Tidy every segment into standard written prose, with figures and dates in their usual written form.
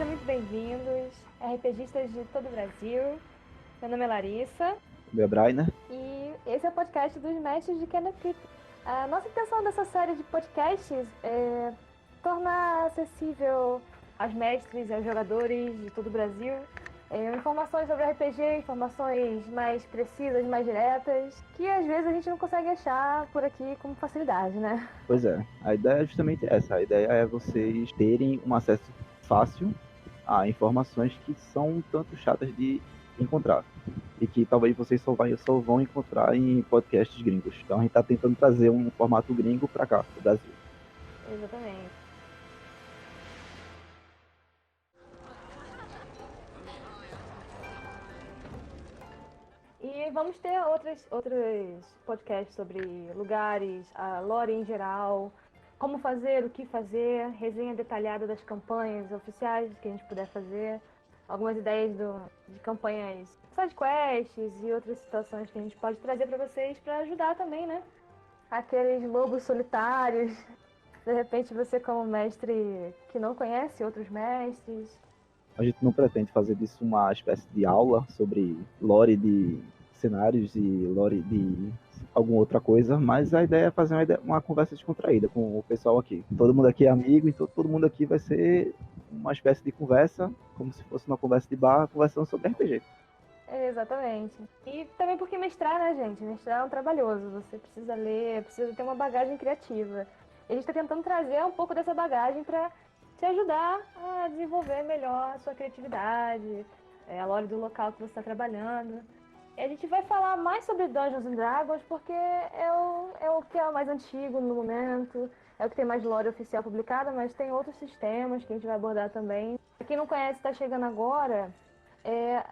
Sejam muito bem-vindos, RPGistas de todo o Brasil. Meu nome é Larissa. Meu Brainer. E esse é o podcast dos mestres de Candlekeep. A nossa intenção dessa série de podcasts é tornar acessível aos mestres e aos jogadores de todo o Brasil informações sobre RPG, informações mais precisas, mais diretas, que às vezes a gente não consegue achar por aqui com facilidade, né? Pois é, a ideia é justamente essa. A ideia é vocês terem um acesso fácil a informações que são um tanto chatas de encontrar. E que talvez vocês só vão encontrar em podcasts gringos. Então a gente está tentando trazer um formato gringo para cá, pro Brasil. Exatamente. E vamos ter outros podcasts sobre lugares, a lore em geral, como fazer, o que fazer, resenha detalhada das campanhas oficiais que a gente puder fazer, algumas ideias de campanhas, sidequests e outras situações que a gente pode trazer para vocês para ajudar também, né? Aqueles lobos solitários. De repente você como mestre que não conhece outros mestres. A gente não pretende fazer disso uma espécie de aula sobre lore de cenários e lore de alguma outra coisa, mas a ideia é fazer uma conversa descontraída com o pessoal aqui. Todo mundo aqui é amigo, então todo mundo aqui vai ser uma espécie de conversa, como se fosse uma conversa de bar, conversando sobre RPG. Exatamente. E também porque mestrar, né, gente? Mestrar é um trabalhoso. Você precisa ler, precisa ter uma bagagem criativa. E a gente está tentando trazer um pouco dessa bagagem para te ajudar a desenvolver melhor a sua criatividade, a lore do local que você está trabalhando. E a gente vai falar mais sobre Dungeons and Dragons porque é o que é mais antigo no momento, é o que tem mais lore oficial publicada, mas tem outros sistemas que a gente vai abordar também. Pra quem não conhece, está chegando agora, é,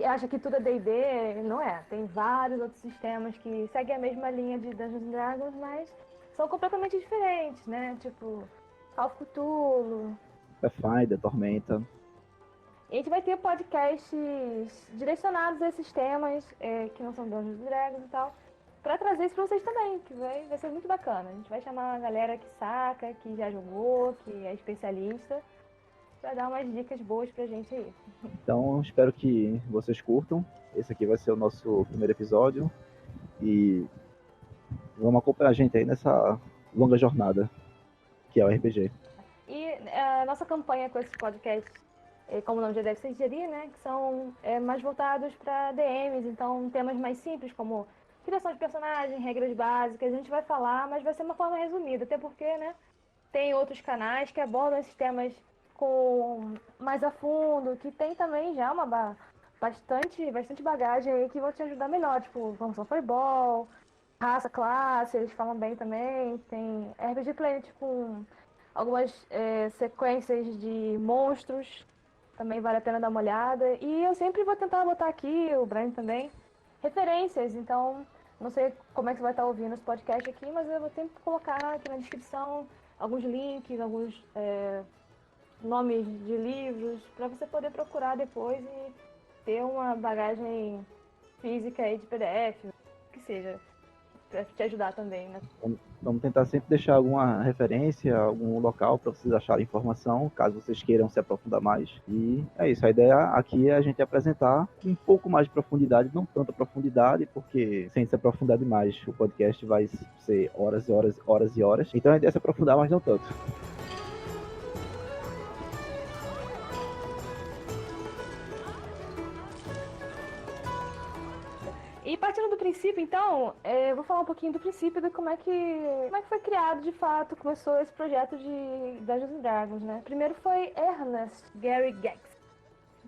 acha que tudo é D&D, não é. Tem vários outros sistemas que seguem a mesma linha de Dungeons and Dragons, mas são completamente diferentes, né? Tipo, Call of Cthulhu. Pathfinder, Tormenta. E a gente vai ter podcasts direcionados a esses temas, que não são Dungeons and Dragons e tal, pra trazer isso pra vocês também, que vai ser muito bacana. A gente vai chamar uma galera que saca, que já jogou, que é especialista, pra dar umas dicas boas pra gente aí. Então espero que vocês curtam. Esse aqui vai ser o nosso primeiro episódio e vamos acompanhar a gente aí nessa longa jornada que é o RPG. E a nossa campanha com esses podcasts, como o nome já deve sugerir, né, que são mais voltados para DMs, então temas mais simples como criação de personagem, regras básicas, a gente vai falar, mas vai ser uma forma resumida, até porque, né, tem outros canais que abordam esses temas com mais a fundo, que tem também já bastante bagagem aí que vão te ajudar melhor, tipo, Função Fireball, raça, classe, eles falam bem também, tem RPG Planet com algumas sequências de monstros, também vale a pena dar uma olhada. E eu sempre vou tentar botar aqui, o Brian também, referências. Então, não sei como é que você vai estar ouvindo esse podcast aqui, mas eu vou sempre colocar aqui na descrição alguns links, alguns nomes de livros, para você poder procurar depois e ter uma bagagem física aí de PDF, que seja, para te ajudar também, né? Vamos tentar sempre deixar alguma referência, algum local para vocês acharem informação, caso vocês queiram se aprofundar mais. E é isso, a ideia aqui é a gente apresentar com um pouco mais de profundidade, não tanta profundidade, porque sem se aprofundar demais, o podcast vai ser horas e horas, horas e horas. Então a ideia é se aprofundar, mas não tanto. E partindo do princípio, então, eu vou falar um pouquinho do princípio de como é que foi criado, de fato, começou esse projeto de Dungeons and Dragons, né? Primeiro foi Ernest Gary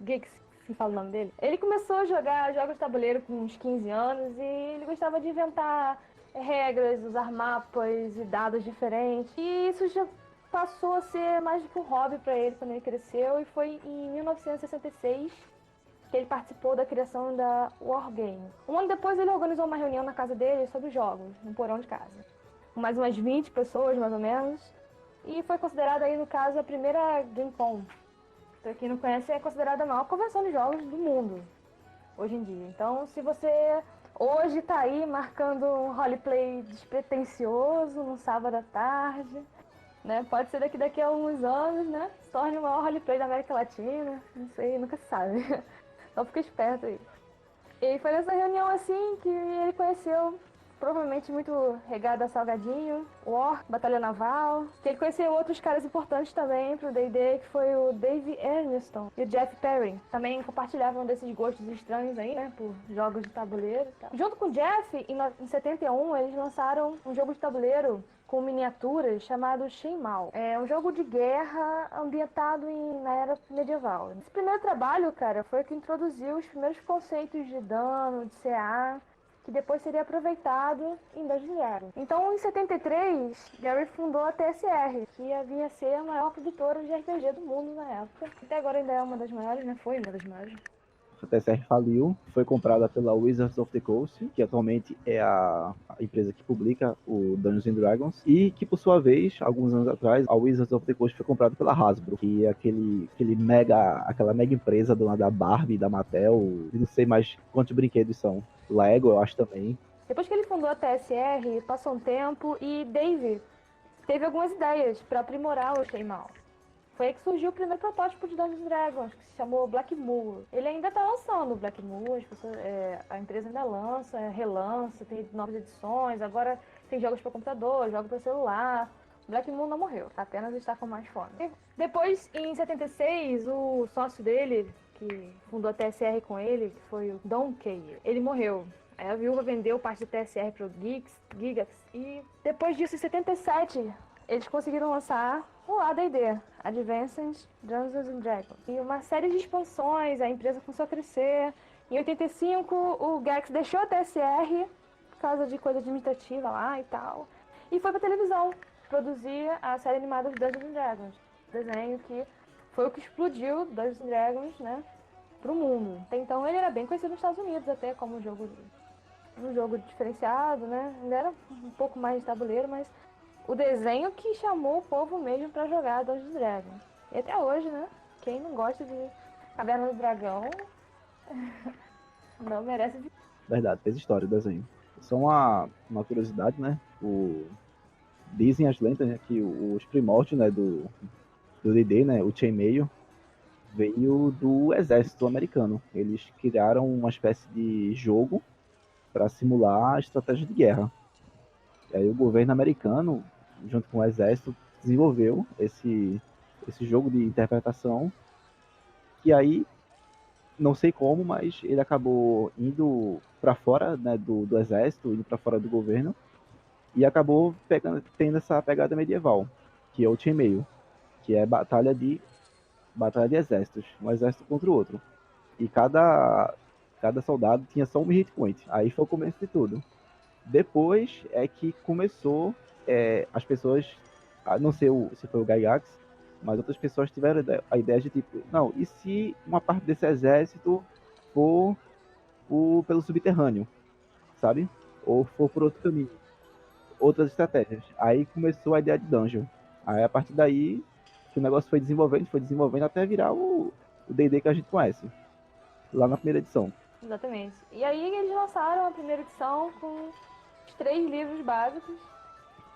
Giggs, se fala o nome dele. Ele começou a jogar jogos de tabuleiro com uns 15 anos e ele gostava de inventar regras, usar mapas e dados diferentes. E isso já passou a ser mais do que um hobby para ele quando ele cresceu, e foi em 1966 que ele participou da criação da Wargame. Um ano depois ele organizou uma reunião na casa dele sobre jogos, no porão de casa. Com mais umas 20 pessoas, mais ou menos. E foi considerada aí, no caso, a primeira GameCon. Pra quem não conhece, é considerada a maior convenção de jogos do mundo, hoje em dia. Então, se você hoje tá aí marcando um roleplay despretensioso, num sábado à tarde, né? Pode ser daqui a alguns anos, né? Se torne o maior roleplay da América Latina. Não sei, nunca se sabe. Então fica esperto aí. E foi nessa reunião assim que ele conheceu, provavelmente muito regado a salgadinho, War, Batalha Naval, que ele conheceu outros caras importantes também pro D&D, que foi o Dave Erneston e o Jeff Perry. Também compartilhavam desses gostos estranhos aí, né, por jogos de tabuleiro e tal. Junto com o Jeff, em 71, eles lançaram um jogo de tabuleiro com miniaturas chamado Shenmue. É um jogo de guerra ambientado na era medieval. Esse primeiro trabalho, cara, foi o que introduziu os primeiros conceitos de dano, de CA, que depois seria aproveitado em Dungeons & Dragons. Então, em 73, Gary fundou a TSR, que havia ser a maior produtora de RPG do mundo na época. Até agora ainda é uma das maiores, né? Foi uma das maiores. A TSR faliu, foi comprada pela Wizards of the Coast, que atualmente é a empresa que publica o Dungeons and Dragons, e que, por sua vez, alguns anos atrás, a Wizards of the Coast foi comprada pela Hasbro, que é aquela mega empresa dona da Barbie, da Mattel, e não sei mais quantos brinquedos são. Lego, eu acho também. Depois que ele fundou a TSR, passou um tempo e Dave teve algumas ideias para aprimorar o Shenmue. Foi aí que surgiu o primeiro protótipo de Dungeons Dragons, que se chamou Blackmoor. Ele ainda está lançando o Blackmoor, a empresa ainda lança, relança, tem novas edições, agora tem jogos para computador, jogos para celular. Blackmoor não morreu, apenas está com mais fome. Depois, em 76, o sócio dele, que fundou a TSR com ele, que foi o Don Kay, ele morreu. Aí a viúva vendeu parte da TSR para o Gigax, e depois disso, em 77, eles conseguiram lançar o AD&D, Advanced Dungeons and Dragons. E uma série de expansões, a empresa começou a crescer. Em 85, o Gex deixou a TSR por causa de coisa administrativa lá e tal. E foi pra televisão produzir a série animada de Dungeons and Dragons. Desenho que foi o que explodiu Dungeons and Dragons, né, pro mundo. Até então ele era bem conhecido nos Estados Unidos até como um jogo diferenciado, né? Ele era um pouco mais de tabuleiro, mas o desenho que chamou o povo mesmo pra jogar Dungeons Dragons. E até hoje, né? Quem não gosta de Caverna do Dragão não merece. Verdade, fez história o desenho. Só uma curiosidade, né? Dizem as lendas, né, que os primórdios, né, do D&D, né, o chainmail, veio do exército americano. Eles criaram uma espécie de jogo para simular a estratégia de guerra. E aí o governo americano, junto com o exército, desenvolveu esse jogo de interpretação, que aí, não sei como, mas ele acabou indo para fora, né, do exército, indo para fora do governo, e acabou tendo essa pegada medieval, que é o chainmail, que é batalha de exércitos, um exército contra o outro. E cada soldado tinha só um hit point. Aí foi o começo de tudo. Depois é que começou as pessoas, não sei se foi o Gygax, mas outras pessoas tiveram a ideia de tipo, não, e se uma parte desse exército for pelo subterrâneo, sabe? Ou for por outro caminho, outras estratégias. Aí começou a ideia de dungeon. Aí a partir daí que o negócio foi desenvolvendo até virar o D&D que a gente conhece, lá na primeira edição. Exatamente. E aí eles lançaram a primeira edição com os 3 livros básicos,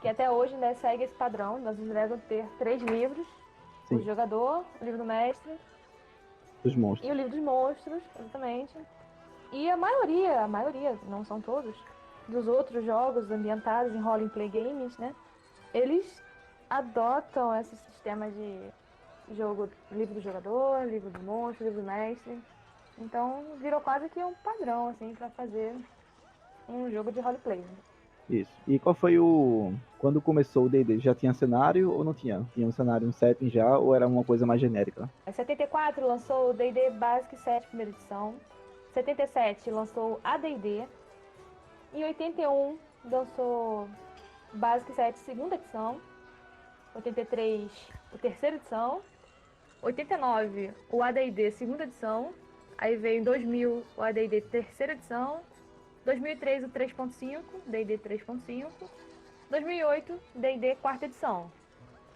que até hoje ainda segue esse padrão. Dungeons Dragons ter 3 livros. Sim. O jogador, o livro do mestre, os monstros. E o livro dos monstros, exatamente. E a maioria, não são todos, dos outros jogos ambientados em role play games, né? Eles adotam esse sistema de jogo, livro do jogador, livro do monstro, livro do mestre. Então virou quase que um padrão, assim, pra fazer um jogo de roleplay. Isso. E qual foi quando começou o D&D? Já tinha cenário ou não tinha? Tinha um cenário, um setting já, ou era uma coisa mais genérica? Em 74 lançou o D&D Basic 7, primeira edição. Em 77 lançou AD&D. Em 81 lançou Basic 7, segunda edição. 83, a terceira edição. 89, o AD&D, segunda edição. Aí veio em 2000 o AD&D, terceira edição. 2003 o 3.5, D&D 3.5. 2008, D&D quarta edição,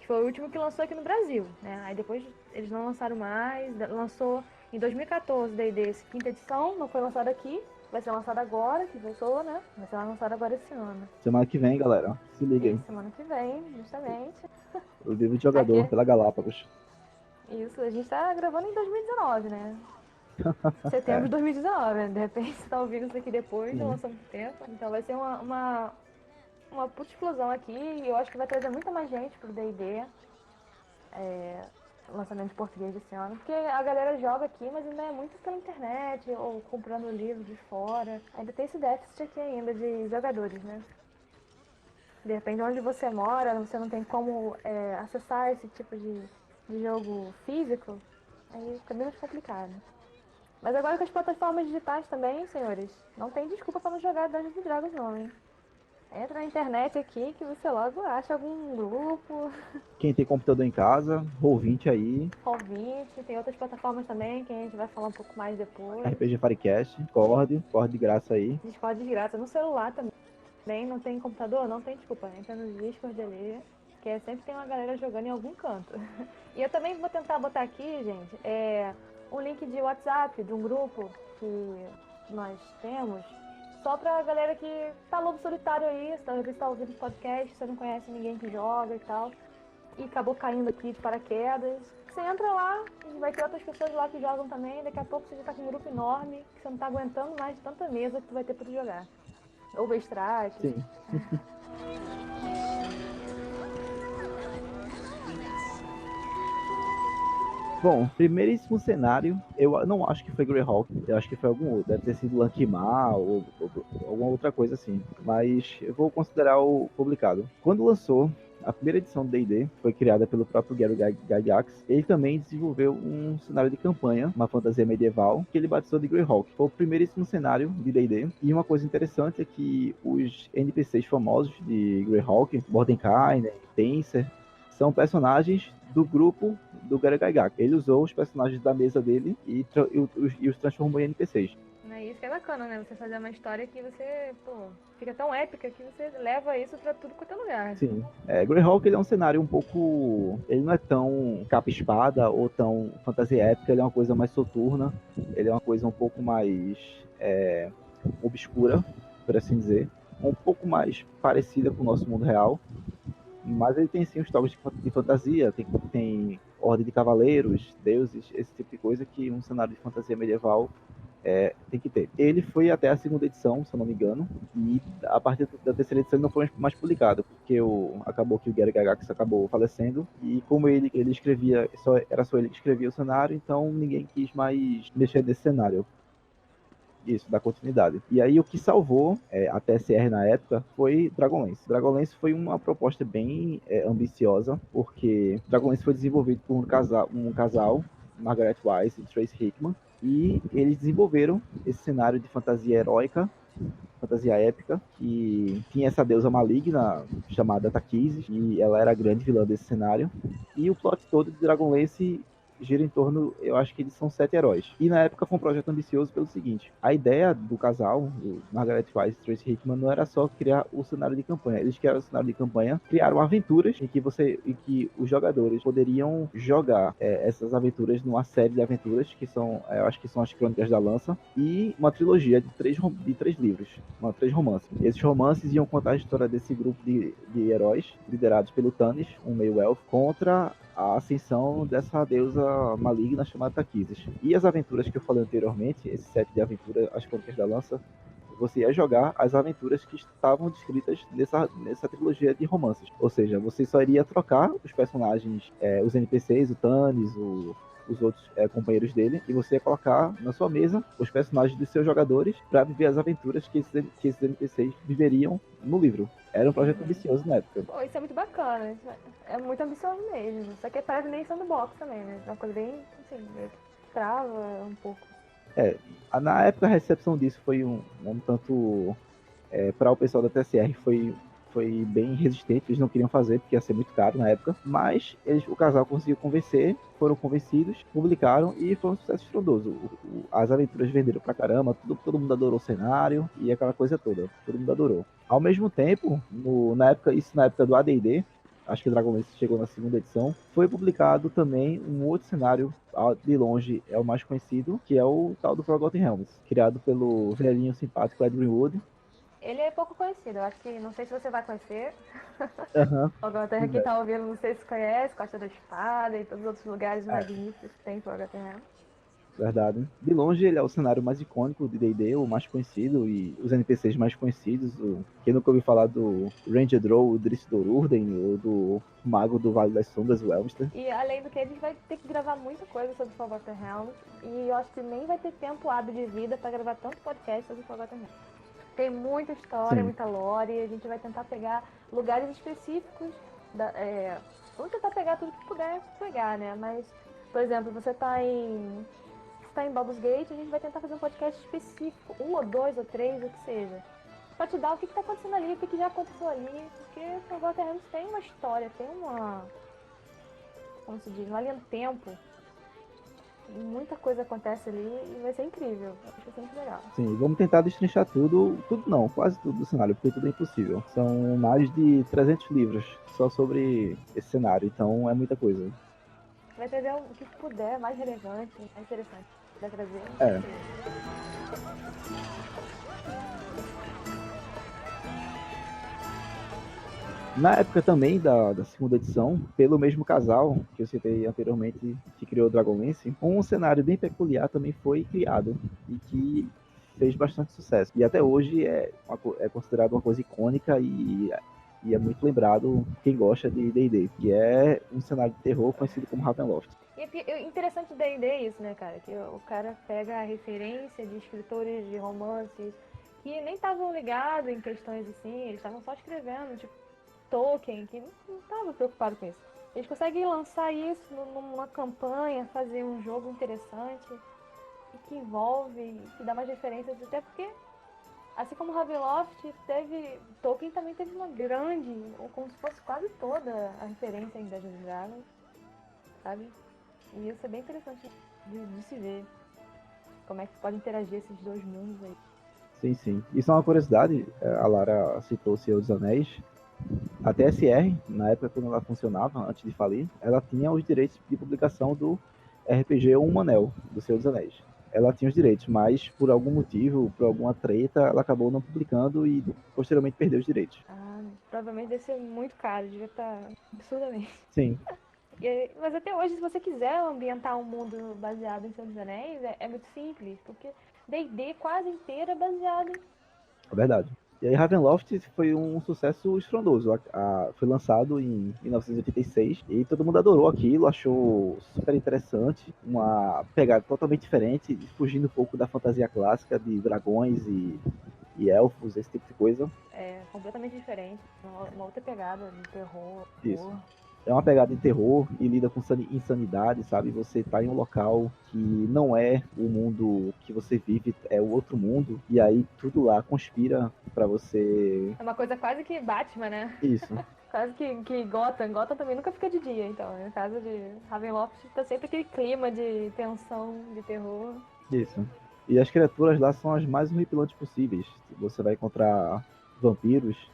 que foi o último que lançou aqui no Brasil, né? Aí depois eles não lançaram mais, lançou em 2014 D&D quinta edição, não foi lançado aqui. vai ser lançado agora, que voltou, né? Vai ser lançado agora esse ano. Semana que vem, galera. Se liguem. Semana que vem, justamente. O livro de jogador Aqui. pela Galápagos. Isso, a gente tá gravando em 2019, né? Setembro de 2019, né? De repente você tá ouvindo isso aqui depois, já lançou muito tempo. Então vai ser uma puta explosão aqui e eu acho que vai trazer muita mais gente pro D&D. Lançamento de português desse ano, porque a galera joga aqui, mas ainda é muito pela internet ou comprando livros de fora. Ainda tem esse déficit aqui ainda de jogadores, né? De repente, onde você mora, você não tem como acessar esse tipo de jogo físico, aí fica bem mais complicado. Mas agora com as plataformas digitais também, senhores, não tem desculpa para não jogar Dungeons & Dragons não, hein? Entra na internet aqui que você logo acha algum grupo. Quem tem computador em casa, Roll20 aí. Roll20, tem outras plataformas também que a gente vai falar um pouco mais depois. RPG Firecast, Discord de graça aí. Discord de graça no celular também. Não tem computador? Não tem desculpa. Entra no Discord ali, que sempre tem uma galera jogando em algum canto. E eu também vou tentar botar aqui, gente, um link de WhatsApp de um grupo que nós temos. Só pra galera que tá lobo solitário aí, você tá ouvindo podcast, você não conhece ninguém que joga e tal, e acabou caindo aqui de paraquedas. Você entra lá e vai ter outras pessoas lá que jogam também, daqui a pouco você já tá com um grupo enorme, que você não tá aguentando mais de tanta mesa que tu vai ter pra jogar. Overstrike. Sim. Bom, primeiríssimo cenário, eu não acho que foi Greyhawk, eu acho que foi algum outro, deve ter sido Lankmar ou alguma outra coisa assim, mas eu vou considerar o publicado. Quando lançou, a primeira edição do D&D foi criada pelo próprio Gary Gygax. Ele também desenvolveu um cenário de campanha, uma fantasia medieval, que ele batizou de Greyhawk. Foi o primeiríssimo cenário de D&D. E uma coisa interessante é que os NPCs famosos de Greyhawk, Mordenkainen, Tenser, são personagens do grupo do Gary Gygax. Ele usou os personagens da mesa dele e os transformou em NPCs. Isso que é bacana, né? Você fazer uma história que você, fica tão épica que você leva isso pra tudo quanto é lugar. Sim. Greyhawk, ele é um cenário um pouco... Ele não é tão capa-espada ou tão fantasia épica, ele é uma coisa mais soturna, ele é uma coisa um pouco mais obscura, por assim dizer, um pouco mais parecida com o nosso mundo real, mas ele tem sim os toques de fantasia, tem ordem de cavaleiros, deuses, esse tipo de coisa que um cenário de fantasia medieval tem que ter. Ele foi até a segunda edição, se eu não me engano, e a partir da terceira edição ele não foi mais publicado, porque acabou que o Gary Gygax acabou falecendo, e como ele escrevia, era só ele que escrevia o cenário, então ninguém quis mais mexer nesse cenário. Isso, da continuidade. E aí o que salvou a TSR na época foi Dragonlance. Dragonlance foi uma proposta bem ambiciosa, porque Dragonlance foi desenvolvido por um casal, Margaret Wise e Trace Hickman, e eles desenvolveram esse cenário de fantasia heróica, fantasia épica, que tinha essa deusa maligna chamada Takizis, e ela era a grande vilã desse cenário. E o plot todo de Dragonlance gira em torno, eu acho que eles são 7 heróis. E na época foi um projeto ambicioso pelo seguinte: a ideia do casal, o Margaret Wise e Tracy Hickman, não era só criar o cenário de campanha. Eles criaram o cenário de campanha, criaram aventuras em que os jogadores poderiam jogar essas aventuras numa série de aventuras que são, eu acho que são as Crônicas da Lança, e uma trilogia de três livros, três romances. Esses romances iam contar a história desse grupo de heróis liderados pelo Tannis, um meio-elfo, contra a ascensão dessa deusa maligna chamada Takizis. E as aventuras que eu falei anteriormente, esse set de aventuras, as Crônicas da Lança, você ia jogar as aventuras que estavam descritas nessa trilogia de romances. Ou seja, você só iria trocar os personagens, os NPCs, o Tannis, os outros companheiros dele, e você ia colocar na sua mesa os personagens dos seus jogadores para viver as aventuras que esses NPCs viveriam no livro. Era um projeto ambicioso na época. Pô, isso é muito bacana. É muito ambicioso mesmo. Só que parece nem sandbox também, né? É uma coisa bem, assim, meio que trava um pouco. Na época a recepção disso foi um tanto... para o pessoal da TSR foi bem resistente, eles não queriam fazer porque ia ser muito caro na época, mas o casal conseguiu convencer, foram convencidos, publicaram e foi um sucesso estrondoso. As aventuras venderam pra caramba, todo mundo adorou o cenário e aquela coisa toda, todo mundo adorou. Ao mesmo tempo, na época do AD&D, acho que Dragonlance chegou na segunda edição, foi publicado também um outro cenário, de longe é o mais conhecido, que é o tal do Forgotten Realms, criado pelo velhinho simpático Ed Greenwood. Ele é pouco conhecido, eu acho que não sei se você vai conhecer. Aham. Forgotten, quem tá ouvindo, não sei se conhece, Costa da Espada e todos os outros lugares É, magníficos que tem Forgotten Realms. verdade. De longe, ele é o cenário mais icônico de D&D, o mais conhecido, e os NPCs mais conhecidos. Quem nunca ouviu falar do Ranger Drow, o Dristor Urden, ou do Mago do Vale das Sombras, o Elvister. E além do que, a gente vai ter que gravar muita coisa sobre Forgotten Realms. E eu acho que nem vai ter tempo hábil de vida pra gravar tanto podcast sobre Forgotten Realms. Tem muita história, Sim, muita lore, e a gente vai tentar pegar lugares específicos. Vamos tentar pegar tudo que puder pegar, né? Mas, por exemplo, você tá em Baldur's Gate, a gente vai tentar fazer um podcast específico, um ou dois ou três, o que seja. Pra te dar o que tá acontecendo ali, o que já aconteceu ali, porque Forgotten Realms tem uma história, tem uma, como se diz, uma linha do tempo. Muita coisa acontece ali e vai ser incrível. Acho que vai ser muito legal. sim. Vamos tentar destrinchar tudo, tudo não, quase tudo do cenário, porque tudo é impossível. São mais de 300 livros só sobre esse cenário, então é muita coisa. Vai trazer o que puder, mais relevante, mais interessante. Vai trazer. É. Na época também da segunda edição, pelo mesmo casal que eu citei anteriormente, que criou o Dragonlance, um cenário bem peculiar também foi criado e que fez bastante sucesso. E até hoje é considerado uma coisa icônica e é muito lembrado quem gosta de D&D, que é um cenário de terror conhecido como Ravenloft. E interessante do D&D é isso, né, cara? Que o cara pega a referência de escritores de romances que nem estavam ligados em questões assim, eles estavam só escrevendo, tipo, Tolkien, que não estava preocupado com isso. Eles conseguem lançar isso numa campanha, fazer um jogo interessante e que envolve, que dá mais referências, até porque, assim como Ravenloft, Tolkien também teve uma grande, ou como se fosse quase toda a referência em Dungeons and Dragons, sabe? E isso é bem interessante de se ver, como é que pode interagir esses dois mundos aí. Sim, sim. Isso é uma curiosidade, a Lara citou o Senhor dos Anéis. A TSR, na época quando ela funcionava, antes de falir, ela tinha os direitos de publicação do RPG Um Anel, do Senhor dos Anéis. Ela tinha os direitos, mas por algum motivo, por alguma treta, ela acabou não publicando e posteriormente perdeu os direitos. Ah, provavelmente deve ser muito caro, devia estar absurdamente. Sim, Mas até hoje, se você quiser ambientar um mundo baseado em Senhor dos Anéis, é muito simples, porque D&D quase inteiro é baseado em... é verdade. E aí Ravenloft foi um sucesso estrondoso. Foi lançado em 1986 e todo mundo adorou aquilo, achou super interessante, uma pegada totalmente diferente, fugindo um pouco da fantasia clássica de dragões e elfos, esse tipo de coisa. É completamente diferente, uma outra pegada de terror, Isso. horror. É uma pegada de terror e lida com insanidade, sabe? Você tá em um local que não é o mundo que você vive, é o outro mundo, e aí tudo lá conspira pra você. É uma coisa quase que Batman, né? Isso, Quase que Gotham. Gotham também nunca fica de dia, então. No caso de Ravenloft, tá sempre aquele clima de tensão, de terror. isso. E as criaturas lá são as mais horripilantes possíveis. Você vai encontrar vampiros,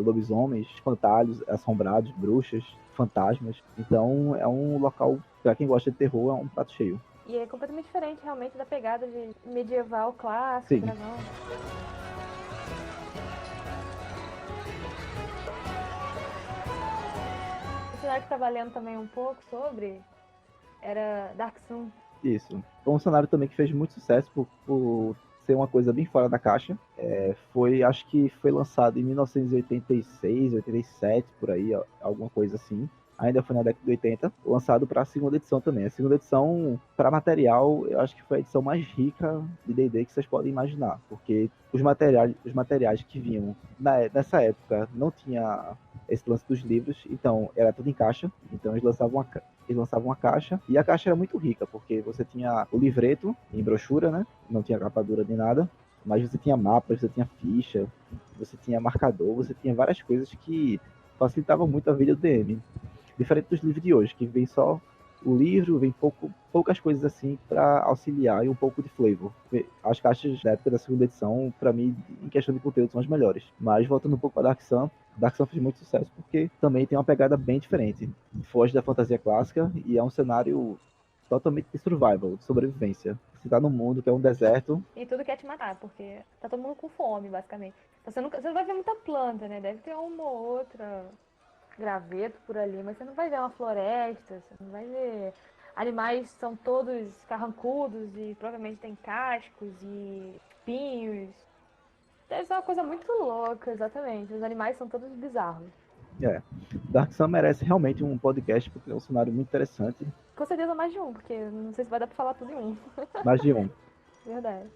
lobisomens, espantalhos, assombrados, bruxas, fantasmas. Então é um local, pra quem gosta de terror, é um prato cheio. E é completamente diferente, realmente, da pegada de medieval clássico, Sim. dragão. O cenário que tava lendo também um pouco sobre era Dark Sun. Isso. Foi um cenário também que fez muito sucesso por ser uma coisa bem fora da caixa. Acho que foi lançado em 1986, 87, por aí, alguma coisa assim. Ainda foi na década de 80, lançado para a segunda edição também. A segunda edição, para material, eu acho que foi a edição mais rica de D&D que vocês podem imaginar, porque os materiais que vinham nessa época não tinha esse lance dos livros, então era tudo em caixa. Então eles lançavam uma caixa, e a caixa era muito rica, porque você tinha o livreto em brochura, né? Não tinha capa dura nem nada, mas você tinha mapas, você tinha ficha, você tinha marcador, você tinha várias coisas que facilitavam muito a vida do DM. Diferente dos livros de hoje, que vem só o livro, vem poucas coisas assim para auxiliar e um pouco de flavor. As caixas da época da segunda edição, para mim, em questão de conteúdo, são as melhores. Mas voltando um pouco para Dark Sun, Dark Sun fez muito sucesso porque também tem uma pegada bem diferente. Foge da fantasia clássica e é um cenário totalmente de survival, de sobrevivência. Você tá num mundo que é um deserto. E tudo quer te matar, porque tá todo mundo com fome, basicamente. Então você não vai ver muita planta, né? Deve ter uma ou outra graveto por ali, mas você não vai ver uma floresta, você não vai ver. Animais são todos carrancudos e provavelmente tem cascos e espinhos. Deve ser uma coisa muito louca, exatamente. Os animais são todos bizarros. É, Dark Sun merece realmente um podcast porque é um cenário muito interessante. Com certeza mais de um, porque não sei se vai dar pra falar tudo em um. Mais de um. Verdade.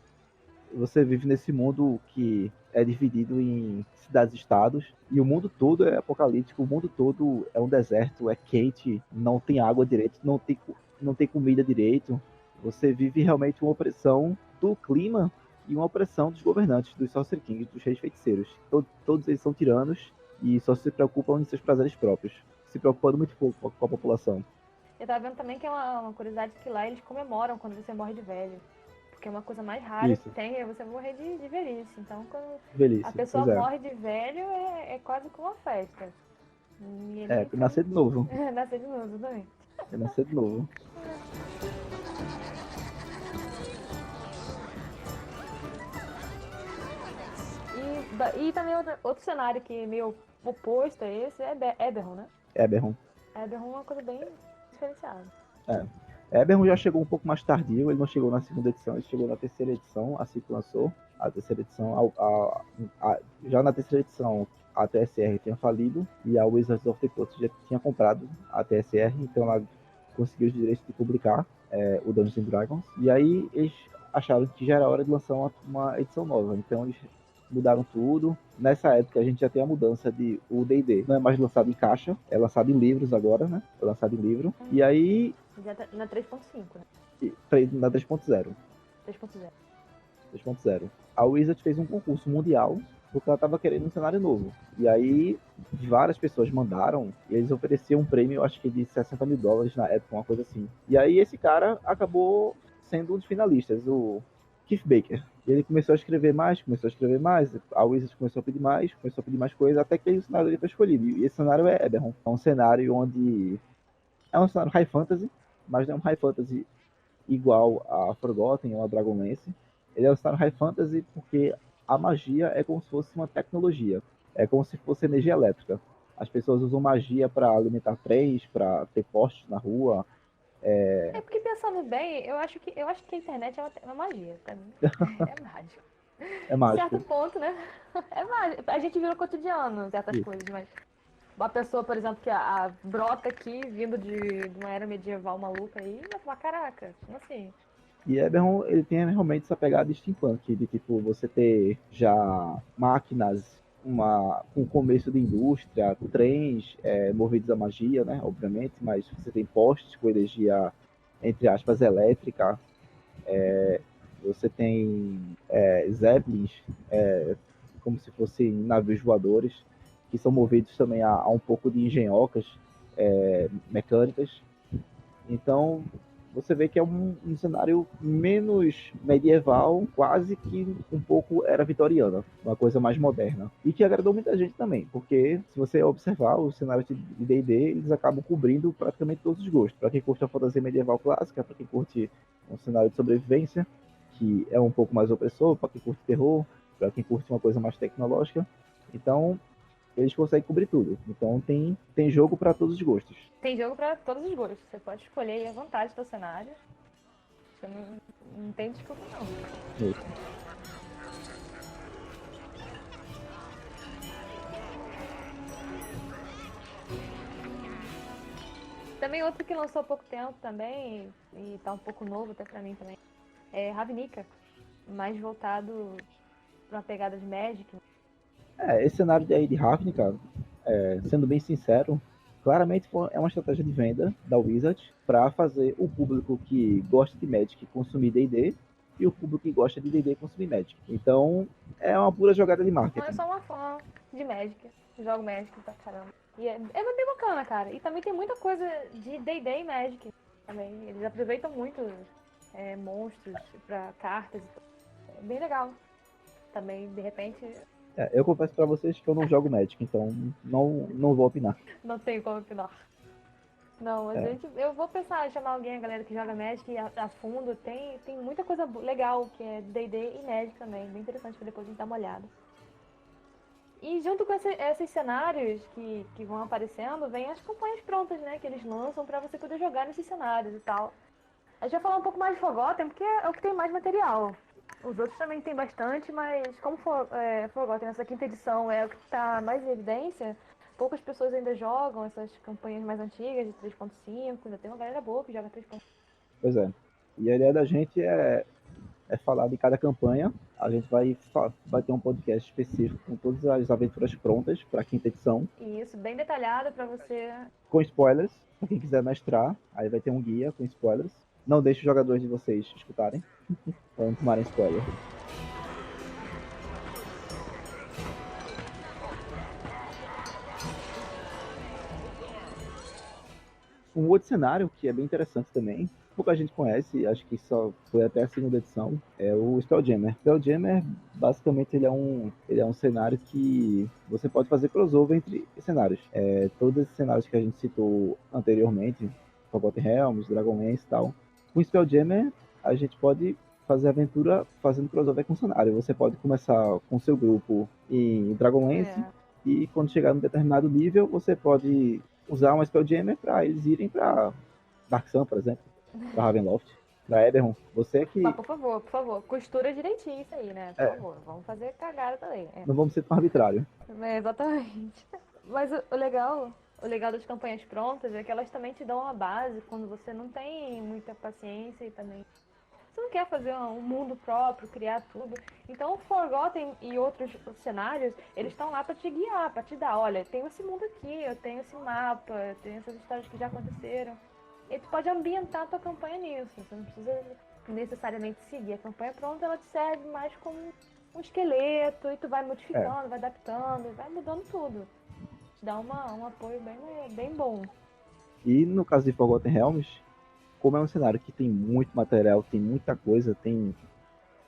Você vive nesse mundo que é dividido em cidades-estados e o mundo todo é apocalíptico, o mundo todo é um deserto, é quente, não tem água direito, não tem comida direito. Você vive realmente uma opressão do clima e uma opressão dos governantes, dos Sorcerer Kings, dos reis feiticeiros. Todos eles são tiranos e só se preocupam em seus prazeres próprios, se preocupando muito pouco com a população. Eu tava vendo também que é uma curiosidade que lá eles comemoram quando você morre de velho. Porque é uma coisa mais rara que Isso, tem é você morrer de velhice. Então, quando a velhice, pessoa pois é. morre de velho, é quase como uma festa. E É, ele nascer de novo. nascer de novo também. É nascer de novo. E também outro cenário que é meio oposto a esse é Eberron, né? Eberron. Eberron é uma coisa bem diferenciada. É. Eberron já chegou um pouco mais tardio, ele não chegou na segunda edição, ele chegou na terceira edição, assim que lançou. A terceira edição, já na terceira edição, a TSR tinha falido e a Wizards of the Coast já tinha comprado a TSR, então ela conseguiu os direitos de publicar o Dungeons and Dragons. E aí eles acharam que já era hora de lançar uma edição nova, então eles mudaram tudo. Nessa época a gente já tem a mudança de o D&D não é mais lançado em caixa, é lançado em livros agora, né? É lançado em livro. E aí Já tá na 3.5, né? na 3.0. 3.0. 3.0. A Wizard fez um concurso mundial porque ela estava querendo um cenário novo. E aí várias pessoas mandaram e eles ofereciam um prêmio, acho que de $60 mil na época, uma coisa assim. E aí esse cara acabou sendo um dos finalistas, o Keith Baker. E ele começou a escrever mais, a Wizard começou a pedir mais coisas, até que o cenário dele foi escolhido. E esse cenário é Eberron. É um cenário onde é um cenário high fantasy, mas não é um high fantasy igual a Forgotten ou a Dragonlance. Ele é um cenário high fantasy porque a magia é como se fosse uma tecnologia. É como se fosse energia elétrica. As pessoas usam magia para alimentar trens, para ter postes na rua. É porque pensando bem, eu acho que a internet é uma magia, pra mim. É mágico. É De certo mágico. ponto, né? É mágico. A gente vira no cotidiano certas Isso. coisas, mas uma pessoa, por exemplo, que brota aqui, vindo de uma era medieval maluca aí, vai falar, caraca, como assim? E Eberron, ele tem realmente essa pegada steampunk, de tipo, você ter já máquinas, com começo de indústria, trens movidos a magia, né, obviamente, mas você tem postes com energia, entre aspas, elétrica, você tem zeppelins, como se fossem navios voadores, que são movidos também a um pouco de engenhocas mecânicas. Então, você vê que é um cenário menos medieval, quase que um pouco era vitoriana, uma coisa mais moderna. E que agradou muita gente também, porque se você observar os cenários de D&D, eles acabam cobrindo praticamente todos os gostos. Para quem curte a fantasia medieval clássica, para quem curte um cenário de sobrevivência, que é um pouco mais opressor, para quem curte terror, para quem curte uma coisa mais tecnológica. Então, eles conseguem cobrir tudo. Então, tem jogo para todos os gostos. Tem jogo pra todos os gostos. Você pode escolher aí à vontade o seu cenário. Você não tem desculpa, não. Isso. Também outro que lançou há pouco tempo também, e tá um pouco novo até pra mim também, é Ravnica. Mais voltado pra uma pegada de Magic. Esse cenário de aí de Ravnica, sendo bem sincero, claramente é uma estratégia de venda da Wizard para fazer o público que gosta de Magic consumir D&D e o público que gosta de D&D consumir Magic. Então, é uma pura jogada de Não é marketing. só uma fã de Magic. Jogo Magic pra caramba. E é bem bacana, cara. E também tem muita coisa de D&D e Magic também. Eles aproveitam muito monstros pra cartas e tudo. É bem legal. Também, de repente, Eu confesso pra vocês que eu não jogo Magic, então não vou opinar. Não tem como opinar. Não, a É, gente, eu vou pensar em chamar alguém, a galera que joga Magic a fundo. Tem muita coisa legal que é D&D e Magic também. Bem interessante pra depois a gente dar uma olhada. E junto com esses cenários que vão aparecendo, vem as campanhas prontas, né? Que eles lançam pra você poder jogar nesses cenários e tal. A gente vai falar um pouco mais de Forgotten, porque é o que tem mais material. Os outros também tem bastante, mas como Forgotten nessa quinta edição é o que está mais em evidência, poucas pessoas ainda jogam essas campanhas mais antigas de 3.5, ainda tem uma galera boa que joga 3.5. pois é. E a ideia da gente é falar de cada campanha. A gente vai ter um podcast específico com todas as aventuras prontas para a quinta edição, E isso, bem detalhado para você. com spoilers, para quem quiser mestrar. Aí vai ter um guia com spoilers. Não deixe os jogadores de vocês escutarem, para não tomarem spoiler. Um outro cenário que é bem interessante também, pouca gente conhece, acho que só foi até a segunda edição, é o Spelljammer. Spelljammer, basicamente, ele é um cenário que você pode fazer crossover entre cenários. Todos esses cenários que a gente citou anteriormente, Forgotten Realms, Dragonlance e tal, com o Spelljammer a gente pode fazer aventura fazendo crossover com cenário. Você pode começar com seu grupo em Dragonlance É, e quando chegar num determinado nível, você pode usar uma Spelljammer para eles irem para Dark Sun, por exemplo, para Ravenloft, para Eberron. Você mas que. por favor, costura direitinho isso aí, né? Por É, favor, vamos fazer cagada também. não vamos ser tão arbitrário. Exatamente. Mas o legal das campanhas prontas é que elas também te dão uma base quando você não tem muita paciência e também você não quer fazer um mundo próprio, criar tudo. Então, o Forgotten e outros cenários, eles estão lá para te guiar, para te dar, olha, tem esse mundo aqui, eu tenho esse mapa, eu tenho essas histórias que já aconteceram. E tu pode ambientar a tua campanha nisso. Você não precisa necessariamente seguir. A campanha pronta, ela te serve mais como um esqueleto e tu vai É. modificando, vai adaptando, vai mudando tudo. Te dá um apoio bem bom. E no caso de Forgotten Realms, como é um cenário que tem muito material, tem muita coisa, tem.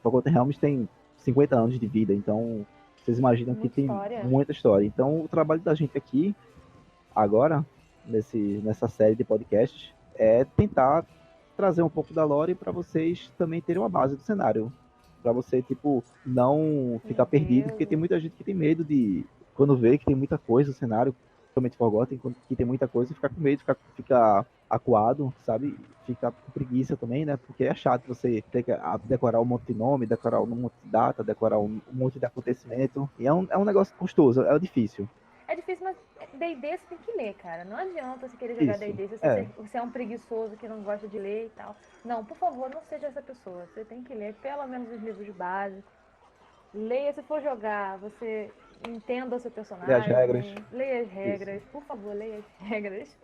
Forgotten Realms tem 50 anos de vida, então vocês imaginam que Muita tem história. muita história. Então o trabalho da gente aqui, agora, nessa série de podcasts, é tentar trazer um pouco da lore para vocês também terem uma base do cenário. Para você, tipo, não ficar perdido, porque tem Certeza. muita gente que tem medo de, quando vê que tem muita coisa no cenário, totalmente Forgotten, que tem muita coisa, ficar com medo, ficar acuado, sabe? Ficar com preguiça também, né? Porque é chato você ter que decorar um monte de nome, decorar um monte de data, decorar um monte de acontecimento. E é um negócio custoso, é difícil. É difícil, mas D&D você tem que ler, cara. Não adianta você querer jogar Isso. D&D se É, você é um preguiçoso que não gosta de ler e tal. Não, por favor, não seja essa pessoa. Você tem que ler pelo menos os livros básicos. Leia se for jogar, você entenda o seu ler as regras. personagem, leia as Isso. regras, por favor, leia as regras.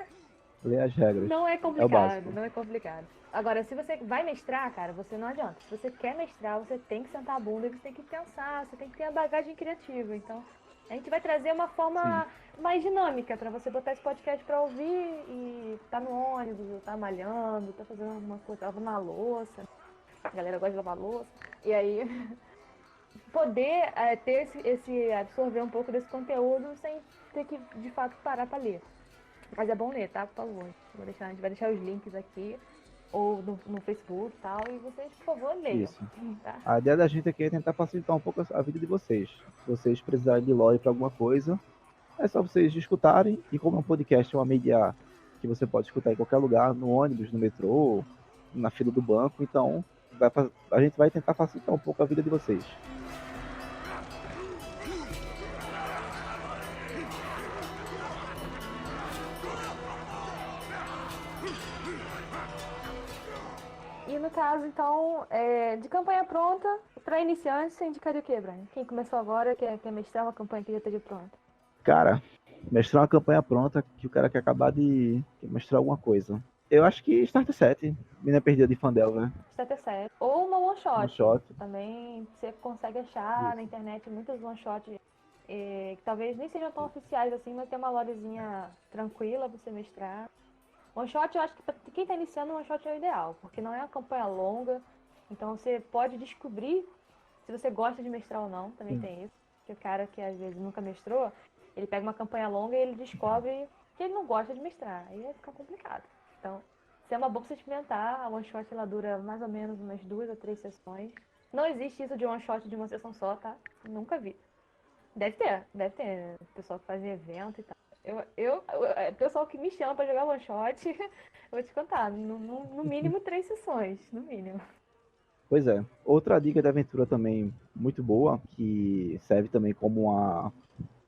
Ler as regras. Não é É o complicado, básico. não é complicado. Agora, se você vai mestrar, cara, você não adianta. Se você quer mestrar, você tem que sentar a bunda e você tem que pensar, você tem que ter a bagagem criativa. Então, a gente vai trazer uma Sim. forma mais dinâmica para você botar esse podcast para ouvir e tá no ônibus, tá malhando, tá fazendo alguma coisa, lavando uma louça. A galera gosta de lavar louça. E aí, poder ter absorver um pouco desse conteúdo sem ter que, de fato, parar para ler. Mas é bom ler, tá? Por favor. A gente vai deixar os links aqui, ou no Facebook e tal, e vocês, por favor, leiam, Isso. tá? A ideia da gente aqui é tentar facilitar um pouco a vida de vocês. Se vocês precisarem de lore para alguma coisa, é só vocês escutarem. E como é um podcast, é uma mídia que você pode escutar em qualquer lugar, no ônibus, no metrô, na fila do banco, então a gente vai tentar facilitar um pouco a vida de vocês. E no caso, então, de campanha pronta, para iniciantes, você indicaria o quê, Brian? Quem começou agora, quer mestrar uma campanha que já esteja pronta? Cara, mestrar uma campanha pronta que o cara quer acabar de mestrar alguma coisa. Eu acho que Starter 7, Mina Perdida de Fandelver, Starter set. Ou uma one um shot. shot. Também você consegue achar na Isso. internet muitas one shots que talvez nem sejam tão oficiais assim, mas tem uma lorezinha tranquila pra você mestrar. One shot, eu acho que pra quem tá iniciando, one shot é o ideal, porque não é uma campanha longa, então você pode descobrir se você gosta de mestrar ou não, também Sim. tem isso. que o cara que às vezes nunca mestrou, ele pega uma campanha longa e ele descobre que ele não gosta de mestrar. Aí vai ficar complicado. Então, se é uma boa pra você experimentar, a one shot ela dura mais ou menos umas 2 ou 3 sessões. Não existe isso de one shot de uma sessão só, tá? Nunca vi. Deve ter pessoal que faz evento e tal. Pessoal que me chama pra jogar one shot, eu vou te contar, no mínimo 3 sessões, no mínimo. Pois é. Outra dica de aventura também muito boa, que serve também como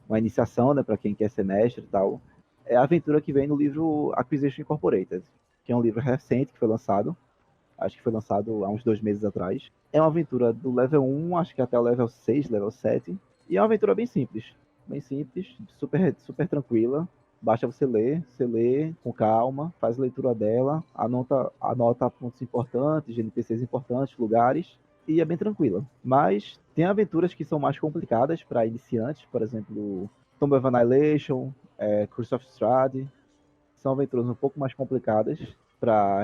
uma iniciação, né, para quem quer ser mestre e tal, é a aventura que vem no livro Acquisition Incorporated, que é um livro recente que foi lançado, acho que foi lançado há uns 2 meses atrás. É uma aventura do level 1, acho que até o level 6, level 7, e é uma aventura bem simples, super, super tranquila. Basta você lê com calma, faz a leitura dela, anota pontos importantes, NPCs importantes, lugares, e é bem tranquila. Mas tem aventuras que são mais complicadas para iniciantes, por exemplo, Tomb of Annihilation, Curse of Strahd, são aventuras um pouco mais complicadas.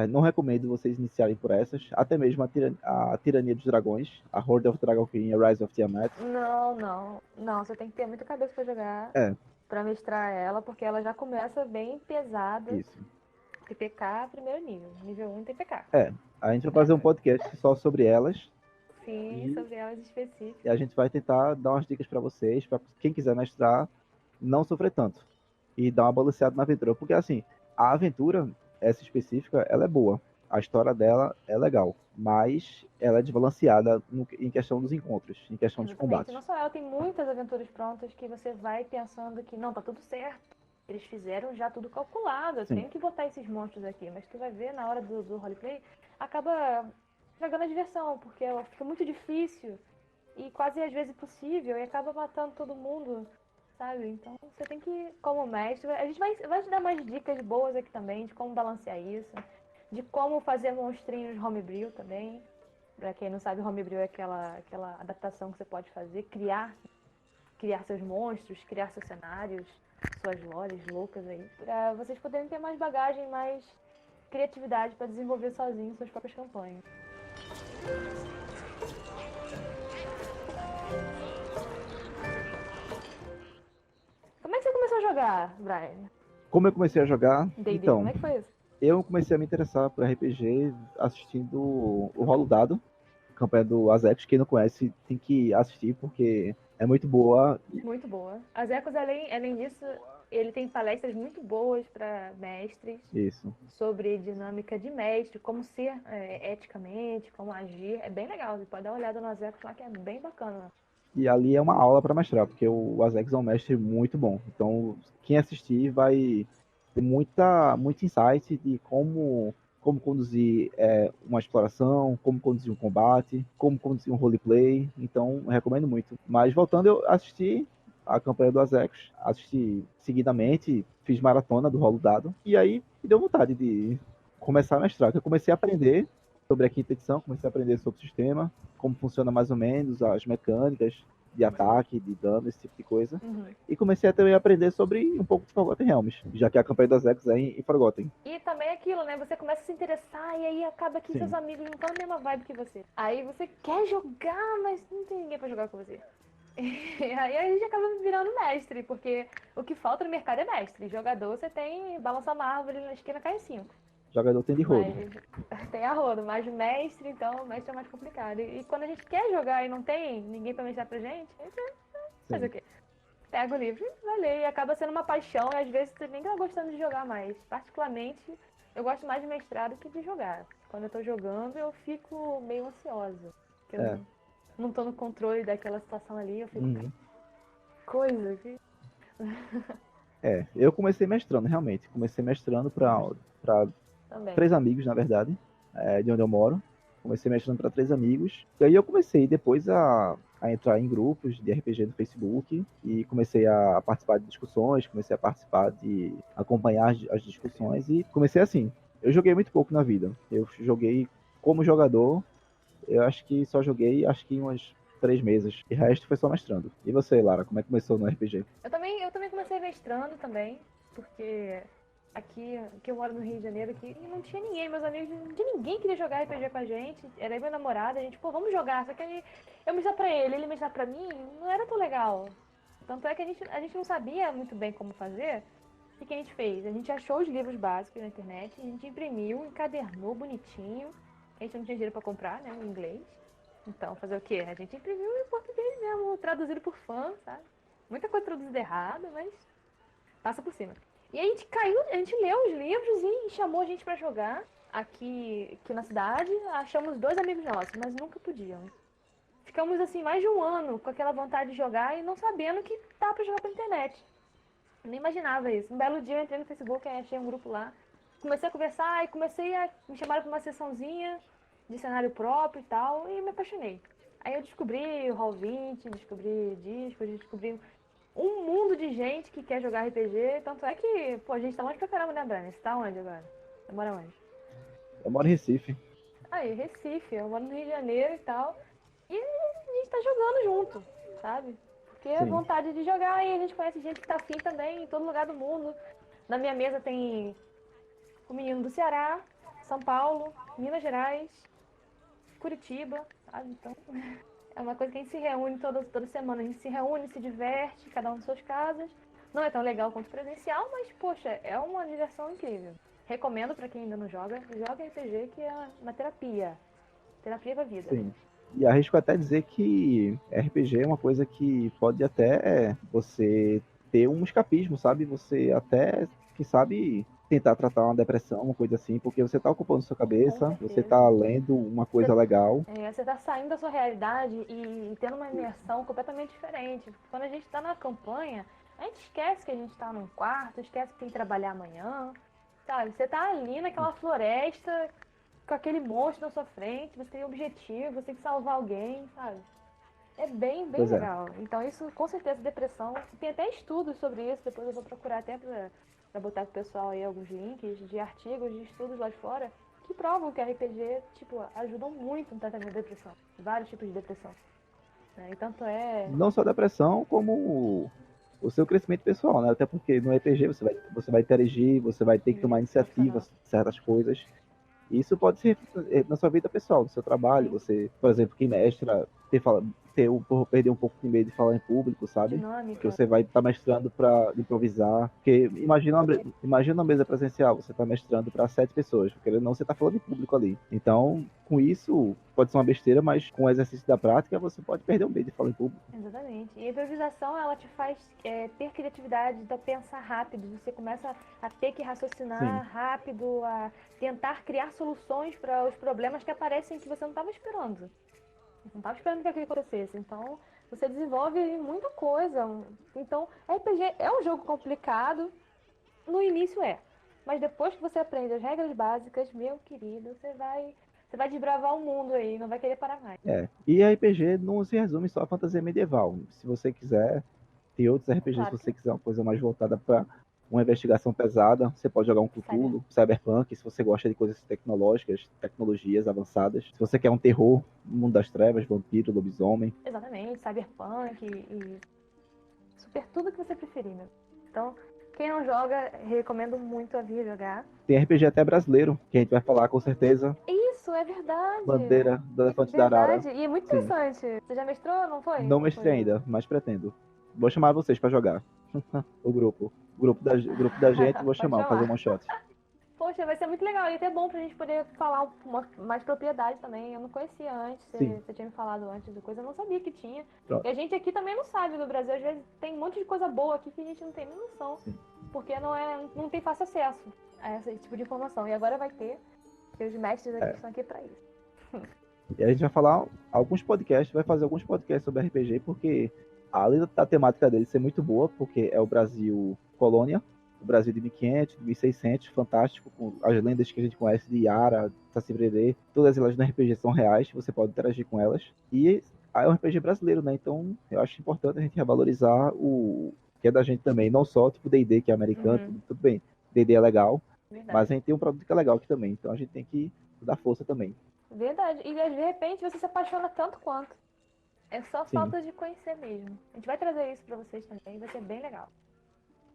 Não recomendo vocês iniciarem por essas, até mesmo a Tirania dos Dragões, a Horde of Dragon King e a Rise of Tiamat. Não, você tem que ter muita cabeça pra jogar, É, pra mestrar ela, porque ela já começa bem pesada. isso. TPK, primeiro nível. Nível 1 TPK. A gente vai fazer um podcast só sobre elas Sim, e sobre elas específicas. a gente vai tentar dar umas dicas para vocês, para quem quiser mestrar, não sofrer tanto e dar uma balanceada na aventura, porque assim, a aventura, essa específica, ela é boa, a história dela é legal, mas ela é desbalanceada em questão dos encontros, em questão dos Exatamente. combates. Não só ela, tem muitas aventuras prontas que você vai pensando que não, tá tudo certo. Eles fizeram já tudo calculado. Eu Sim, tenho que botar esses monstros aqui. Mas tu vai ver na hora do roleplay, acaba estragando a diversão, porque fica muito difícil e quase às vezes impossível e acaba matando todo mundo, sabe? Então você tem que, como mestre, a gente vai te dar mais dicas boas aqui também de como balancear isso, de como fazer monstrinhos homebrew também. Pra quem não sabe, homebrew é aquela adaptação que você pode fazer, criar seus monstros, criar seus cenários, suas lores loucas aí, pra vocês poderem ter mais bagagem, mais criatividade pra desenvolver sozinhos suas próprias campanhas. Como é que você começou a jogar, Brian? como eu comecei a jogar, D&D, como então, é que foi isso? eu comecei a me interessar por RPG assistindo o Rolo Dado, campanha do Azex. Quem não conhece tem que assistir porque é muito boa. Muito boa. As Ecos, além disso, ele tem palestras muito boas para mestres Isso. sobre dinâmica de mestre, como ser eticamente, como agir. É bem legal. Você pode dar uma olhada nas Ecos lá, que é bem bacana. E ali é uma aula para mestrar, porque o Azex é um mestre muito bom. Então, quem assistir vai ter muito insight de como conduzir uma exploração, como conduzir um combate, como conduzir um roleplay. Então, eu recomendo muito. Mas voltando, eu assisti a campanha do Azex, assisti seguidamente, fiz maratona do rolo dado, e aí me deu vontade de começar a mestrar. Eu comecei a aprender sobre a quinta edição, comecei a aprender sobre o sistema, como funciona mais ou menos as mecânicas de ataque, de dano, esse tipo de coisa. Uhum. E comecei a também aprender sobre um pouco de Forgotten Realms, já que a campanha das X é em Forgotten. E também aquilo, né? Você começa a se interessar e aí acaba que Sim. seus amigos não estão na mesma vibe que você. Aí você quer jogar, mas não tem ninguém pra jogar com você. E aí a gente acaba virando mestre, porque o que falta no mercado é mestre. Jogador, você tem balança uma árvore na esquina, cai 5. Jogador tem de rodo. Mas tem a rodo, mas mestre, então, mestre é mais complicado. E quando a gente quer jogar e não tem ninguém pra mestrar pra gente, a gente faz o quê? Pega o livro e vai ler. E acaba sendo uma paixão, e às vezes você nem tá gostando de jogar mais. Particularmente, eu gosto mais de mestrar do que de jogar. Quando eu tô jogando, eu fico meio ansiosa. Porque eu não tô no controle daquela situação ali, eu fico. Coisa que. Eu comecei mestrando, realmente. Comecei mestrando para Também. 3 amigos, na verdade, de onde eu moro. Comecei mestrando para 3 amigos. E aí eu comecei depois a entrar em grupos de RPG no Facebook e comecei a participar de discussões, comecei a participar de acompanhar as discussões e comecei assim. Eu joguei muito pouco na vida. Eu joguei como jogador, eu acho que só joguei umas 3 meses. E o resto foi só mestrando. E você, Lara, como é que começou no RPG? Eu também comecei mestrando também, porque aqui que eu moro no Rio de Janeiro, que não tinha ninguém, meus amigos, não tinha ninguém que queria jogar RPG com a gente. Era eu e meu namorado, a gente, pô, vamos jogar. Só que aí eu mestrar pra ele mestrar pra mim, não era tão legal. Tanto é que a gente não sabia muito bem como fazer. O que a gente fez? A gente achou os livros básicos na internet, a gente imprimiu, encadernou bonitinho. A gente não tinha dinheiro pra comprar, né, em inglês. Então, fazer o quê? A gente imprimiu em português mesmo, traduzido por fã, sabe? Muita coisa traduzida errada, mas passa por cima. E a gente caiu, a gente leu os livros e chamou a gente pra jogar aqui na cidade. Achamos 2 amigos nossos, mas nunca podiam. Ficamos assim mais de um ano com aquela vontade de jogar e não sabendo que dá pra jogar pela internet. Eu nem imaginava isso. Um belo dia eu entrei no Facebook, aí achei um grupo lá. Comecei a conversar e me chamaram pra uma sessãozinha de cenário próprio e tal, e me apaixonei. Aí eu descobri o Roll20, descobri discos, descobri um mundo de gente que quer jogar RPG. Tanto é que, pô, a gente tá longe pra caramba, né, Brian? Você tá onde agora? Você mora onde? Eu moro em Recife. Aí, Recife, eu moro no Rio de Janeiro e tal. E a gente tá jogando junto, sabe? Porque é Sim. vontade de jogar e a gente conhece gente que tá afim também em todo lugar do mundo. Na minha mesa tem o menino do Ceará, São Paulo, Minas Gerais, Curitiba, sabe? Então, é uma coisa que a gente se reúne toda semana. A gente se reúne, se diverte, cada um em suas casas. Não é tão legal quanto presencial, mas, poxa, é uma diversão incrível. Recomendo pra quem ainda não joga, joga RPG, que é uma terapia. Terapia pra vida. Sim. E arrisco até dizer que RPG é uma coisa que pode até você ter um escapismo, sabe? Você até, quem sabe, tentar tratar uma depressão, uma coisa assim, porque você tá ocupando sua Com cabeça, você certeza. tá lendo uma coisa legal. Você tá saindo da sua realidade e tendo uma imersão completamente diferente. Quando a gente tá na campanha, a gente esquece que a gente tá num quarto, esquece que tem que trabalhar amanhã. Sabe? Você tá ali naquela floresta, com aquele monstro na sua frente, você tem objetivo, você tem que salvar alguém, sabe? É bem Pois é. legal. Então isso, com certeza, depressão. Tem até estudos sobre isso, depois eu vou procurar até pra botar pro pessoal aí alguns links de artigos, de estudos lá de fora, que provam que RPG, tipo, ajudam muito no tratamento da depressão. Vários tipos de depressão. Né? E tanto é. Não só depressão, como o seu crescimento pessoal, né? Até porque no RPG você vai interagir, você vai ter que tomar Isso, iniciativa profissional. em certas coisas. Isso pode ser na sua vida pessoal, no seu trabalho. Sim. Você, por exemplo, quem mestra, perder um pouco de medo de falar em público, sabe? Porque Dinâmica. você vai estar mestrando para improvisar. Porque imagina uma mesa presencial, você está mestrando para 7 pessoas, porque não, você está falando em público ali. Então, com isso, pode ser uma besteira, mas com o exercício da prática, você pode perder o medo de falar em público. Exatamente. E a improvisação, ela te faz ter criatividade, então pensar rápido. Você começa a ter que Sim, raciocinar rápido, a tentar criar soluções para os problemas que aparecem que você não estava esperando. Você não estava esperando que aquilo acontecesse. Então, você desenvolve muita coisa. Então, RPG é um jogo complicado. No início é. Mas depois que você aprende as regras básicas, meu querido, você vai desbravar o mundo aí, não vai querer parar mais. é. E RPG não se resume só a fantasia medieval. Se você quiser, tem outros RPGs, se Claro que você não. quiser uma coisa mais voltada para uma investigação pesada, você pode jogar um Cyber. Cthulhu, Cyberpunk, se você gosta de coisas tecnológicas, tecnologias avançadas. Se você quer um terror, Mundo das Trevas, vampiro, lobisomem. Exatamente, cyberpunk e super tudo que você preferir, né? Então, quem não joga, recomendo muito a vir jogar. Tem RPG até brasileiro, que a gente vai falar com certeza. Isso, é verdade. Bandeira do É Elefante da Arara. verdade. E é muito Sim. interessante. Você já mestrou, não foi? Não Ou mestrei foi? ainda, mas pretendo. Vou chamar vocês para jogar. O grupo. O grupo da gente, vou Pode chamar, fazer um chamar. one shot. Poxa, vai ser muito legal. E até bom pra gente poder falar mais propriedade também. Eu não conhecia antes. Sim, Você tinha me falado antes do coisa. Eu não sabia que tinha. pronto. E a gente aqui também não sabe no Brasil. Às vezes tem um monte de coisa boa aqui que a gente não tem nem noção. Sim. Porque não tem fácil acesso a esse tipo de informação. E agora vai ter. Porque os mestres aqui estão aqui pra isso. E a gente vai falar alguns podcasts, vai fazer alguns podcasts sobre RPG, porque além da temática dele ser muito boa, porque é o Brasil colônia, o Brasil de 1500, de 1600, fantástico, com as lendas que a gente conhece de Yara, Saci Pererê, todas elas no RPG são reais, você pode interagir com elas. E é um RPG brasileiro, né? Então eu acho importante a gente revalorizar o que é da gente também, não só tipo D&D, que é americano, tudo bem, D&D é legal, mas Verdade. a gente tem um produto que é legal aqui também, então a gente tem que dar força também. Verdade. E de repente você se apaixona tanto quanto. É só Sim, falta de conhecer mesmo. A gente vai trazer isso pra vocês também. Vai ser bem legal.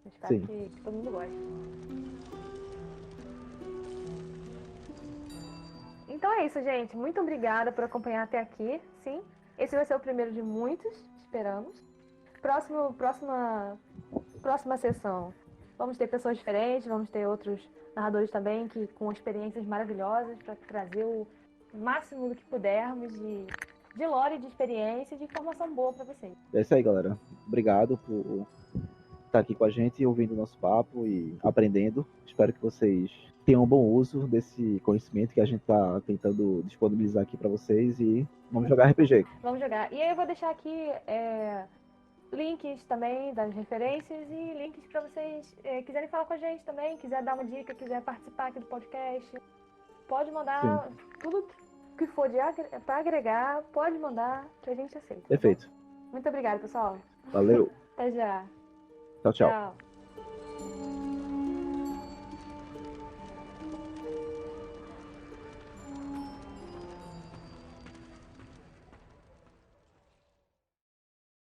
Eu espero sim. que todo mundo goste. é isso, gente. Muito obrigada por acompanhar até aqui. Sim, esse vai ser o primeiro de muitos, esperamos. Próxima sessão, vamos ter pessoas diferentes, vamos ter outros narradores também com experiências maravilhosas para trazer o máximo do que pudermos de lore, de experiência e de informação boa para vocês. É isso aí, galera. Obrigado por estar aqui com a gente, ouvindo o nosso papo e aprendendo. Espero que vocês tenham um bom uso desse conhecimento que a gente está tentando disponibilizar aqui para vocês e vamos jogar RPG. Vamos jogar. E aí eu vou deixar aqui links também das referências e links para vocês quiserem falar com a gente também, quiser dar uma dica, quiser participar aqui do podcast. Pode mandar tudo que for para agregar, pode mandar que a gente aceita. Perfeito. Muito obrigada, pessoal. Valeu. Até já. Tchau, tchau. Tchau.